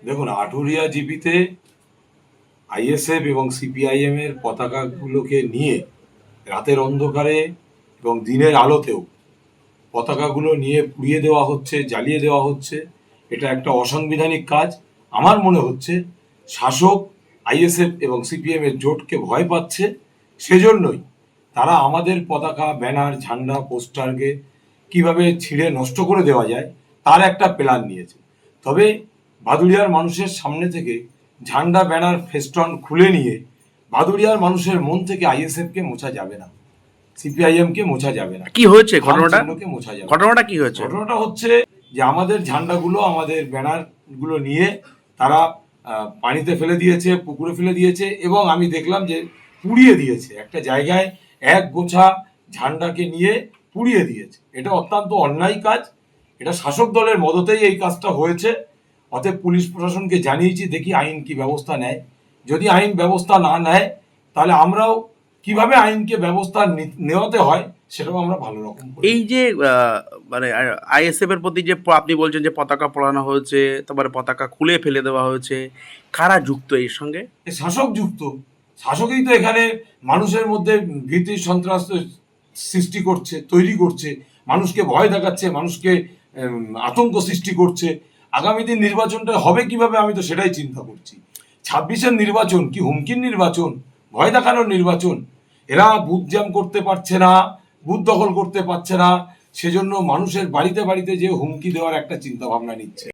দেখুন, আটুরিয়া জিপিতে আইএসএফ এবং সিপিআইএম এর পতাকাগুলোকে নিয়ে রাতের অন্ধকারে এবং দিনের আলোতেও পতাকাগুলো নিয়ে পুড়িয়ে দেওয়া হচ্ছে, জ্বালিয়ে দেওয়া হচ্ছে। এটা একটা অসাংবিধানিক কাজ। আমার মনে হচ্ছে শাসক আইএসএফ এবং সিপিএম এর জোটকে ভয় পাচ্ছে, সেজন্যই তারা আমাদের পতাকা, ব্যানার, ঝান্ডা, পোস্টারকে কিভাবে ছিঁড়ে নষ্ট করে দেওয়া যায় তার একটা প্ল্যান নিয়েছে। তবে ভাদুড়িয়ার মানুষের সামনে থেকে ঝান্ডা, ব্যানার, ফেস্টন খুলে নিয়ে ভাদুড়িয়ার মানুষের মন থেকে আইএসএফকে মোছা যাবে না, সিপিআইএম কে মোছা যাবে না। কি হয়েছে ঘটনাটা? খামচিহ্নকে মোছা যাবে না। ঘটনাটা কি হয়েছে? ঘটনাটা হচ্ছে যে আমাদের ঝান্ডাগুলো, আমাদের ব্যানারগুলো নিয়ে তারা পানিতে ফেলে দিয়েছে, পুকুরে ফেলে দিয়েছে, এবং আমি দেখলাম যে পুড়িয়ে দিয়েছে। একটা জায়গায় এক গোছা ঝান্ডাকে নিয়ে পুড়িয়ে দিয়েছে। এটা অত্যন্ত অন্যায় কাজ। এটা শাসক দলের মদতেই এই কাজটা হয়েছে। অতএব পুলিশ প্রশাসনকে জানিয়েছি, দেখি আইন কি ব্যবস্থা নেয়। যদি আইন ব্যবস্থা না নেয় তাহলে আমরাও কিভাবে আইনকে ব্যবস্থা নেওয়াতে হয় সেটাও আমরা ভালো রকম করি। এই যে মানে আইএসএফ এর প্রতি যে আপনি বলছেন যে পতাকা পোড়ানো হয়েছে, তারপরে পতাকা খুলে ফেলে দেওয়া হয়েছে, কারা যুক্ত এর সঙ্গে? শাসক যুক্ত। শাসকই তো এখানে মানুষের মধ্যে ভীতি সন্ত্রাস সৃষ্টি করছে, তৈরি করছে, মানুষকে ভয় দেখাচ্ছে, মানুষকে আতঙ্ক সৃষ্টি করছে। আগামী দিন নির্বাচনটা হবে কিভাবে, আমি তো সেটাই চিন্তা করছি। 26-এর নির্বাচন কি হুমকির নির্বাচন, ভয় দেখানোর নির্বাচন? এরা বুথ জ্যাম করতে পারছে না, বুথ দখল করতে পারছে না, সেজন্য মানুষের বাড়িতে বাড়িতে যে হুমকি দেওয়ার একটা চিন্তা ভাবনা নিচ্ছে।